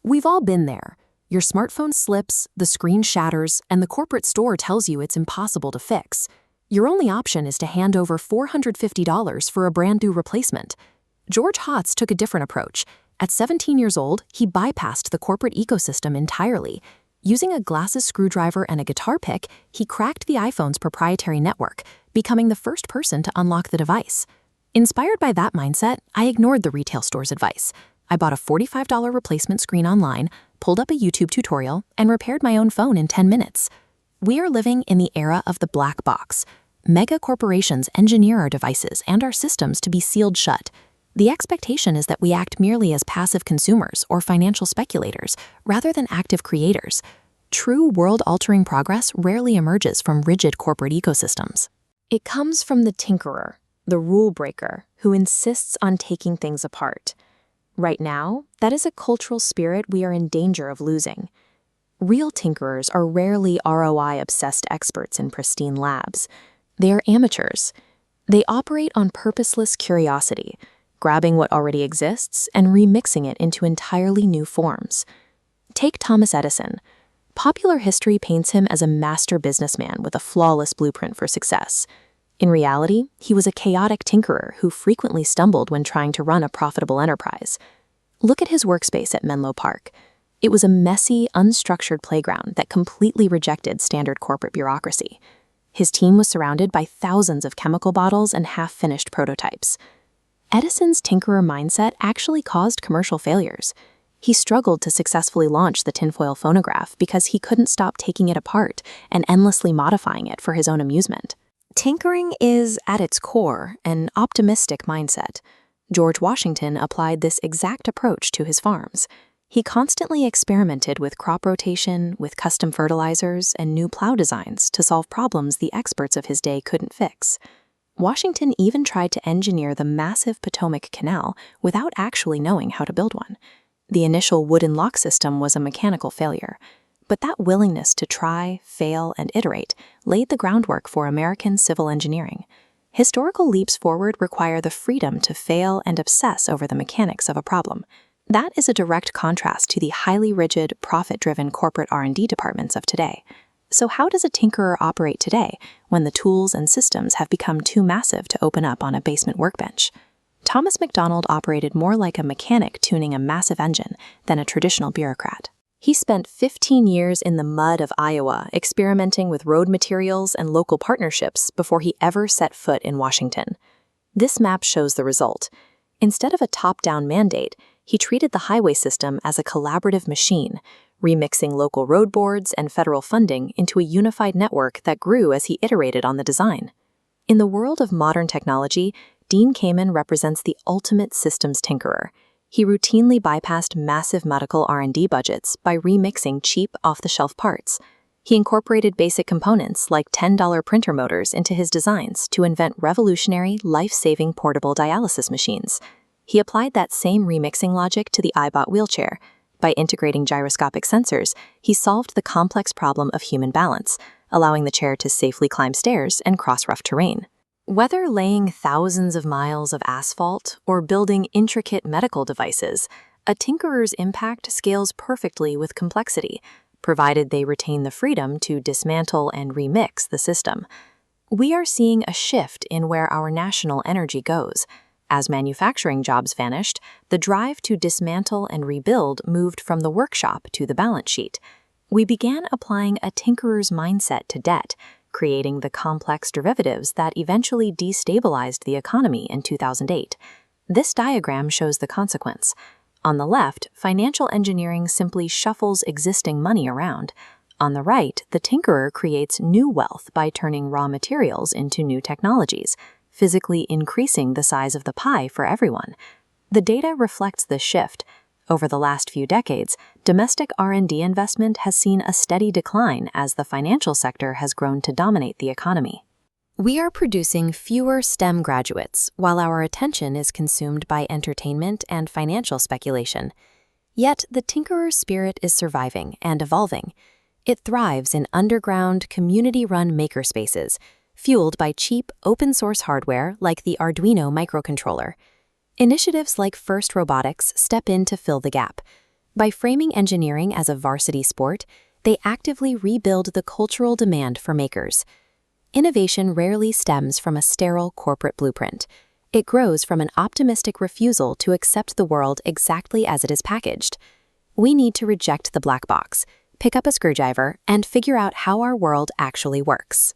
We've all been there. Your smartphone slips, the screen shatters, and the corporate store tells you it's impossible to fix. Your only option is to hand over $450 for a brand new replacement. George Hotz took a different approach. At 17 years old, he bypassed the corporate ecosystem entirely. Using a glasses screwdriver and a guitar pick, he cracked the iPhone's proprietary network, becoming the first person to unlock the device. Inspired by that mindset, I ignored the retail store's advice. I bought a $45 replacement screen online, pulled up a YouTube tutorial, and repaired my own phone in 10 minutes. We are living in the era of the black box. Mega corporations engineer our devices and our systems to be sealed shut. The expectation is that we act merely as passive consumers or financial speculators, rather than active creators. True world-altering progress rarely emerges from rigid corporate ecosystems. It comes from the tinkerer, the rule breaker, who insists on taking things apart. Right now, that is a cultural spirit we are in danger of losing. Real tinkerers are rarely ROI-obsessed experts in pristine labs. They are amateurs. They operate on purposeless curiosity, grabbing what already exists and remixing it into entirely new forms. Take Thomas Edison. Popular history paints him as a master businessman with a flawless blueprint for success. In reality, he was a chaotic tinkerer who frequently stumbled when trying to run a profitable enterprise. Look at his workspace at Menlo Park. It was a messy, unstructured playground that completely rejected standard corporate bureaucracy. His team was surrounded by thousands of chemical bottles and half-finished prototypes. Edison's tinkerer mindset actually caused commercial failures. He struggled to successfully launch the tinfoil phonograph because he couldn't stop taking it apart and endlessly modifying it for his own amusement. Tinkering is, at its core, an optimistic mindset. George Washington applied this exact approach to his farms. He constantly experimented with crop rotation, with custom fertilizers, and new plow designs to solve problems the experts of his day couldn't fix. Washington even tried to engineer the massive Potomac Canal without actually knowing how to build one. The initial wooden lock system was a mechanical failure, but that willingness to try, fail, and iterate laid the groundwork for American civil engineering. Historical leaps forward require the freedom to fail and obsess over the mechanics of a problem. That is a direct contrast to the highly rigid, profit-driven corporate R&D departments of today. So how does a tinkerer operate today when the tools and systems have become too massive to open up on a basement workbench? Thomas McDonald operated more like a mechanic tuning a massive engine than a traditional bureaucrat. He spent 15 years in the mud of Iowa experimenting with road materials and local partnerships before he ever set foot in Washington. This map shows the result. Instead of a top-down mandate, he treated the highway system as a collaborative machine, remixing local road boards and federal funding into a unified network that grew as he iterated on the design. In the world of modern technology, Dean Kamen represents the ultimate systems tinkerer. He routinely bypassed massive medical R&D budgets by remixing cheap, off-the-shelf parts. He incorporated basic components like $10 printer motors into his designs to invent revolutionary, life-saving portable dialysis machines. He applied that same remixing logic to the iBot wheelchair. By integrating gyroscopic sensors, he solved the complex problem of human balance, allowing the chair to safely climb stairs and cross rough terrain. Whether laying thousands of miles of asphalt or building intricate medical devices, a tinkerer's impact scales perfectly with complexity, provided they retain the freedom to dismantle and remix the system. We are seeing a shift in where our national energy goes. As manufacturing jobs vanished, the drive to dismantle and rebuild moved from the workshop to the balance sheet. We began applying a tinkerer's mindset to debt, creating the complex derivatives that eventually destabilized the economy in 2008. This diagram shows the consequence. On the left, financial engineering simply shuffles existing money around. On the right, the tinkerer creates new wealth by turning raw materials into new technologies, physically increasing the size of the pie for everyone. The data reflects this shift. Over the last few decades, domestic R&D investment has seen a steady decline as the financial sector has grown to dominate the economy. We are producing fewer STEM graduates, while our attention is consumed by entertainment and financial speculation. Yet, the tinkerer's spirit is surviving and evolving. It thrives in underground, community-run makerspaces, fueled by cheap, open-source hardware like the Arduino microcontroller. Initiatives like First Robotics step in to fill the gap. By framing engineering as a varsity sport, they actively rebuild the cultural demand for makers. Innovation rarely stems from a sterile corporate blueprint. It grows from an optimistic refusal to accept the world exactly as it is packaged. We need to reject the black box, pick up a screwdriver, and figure out how our world actually works.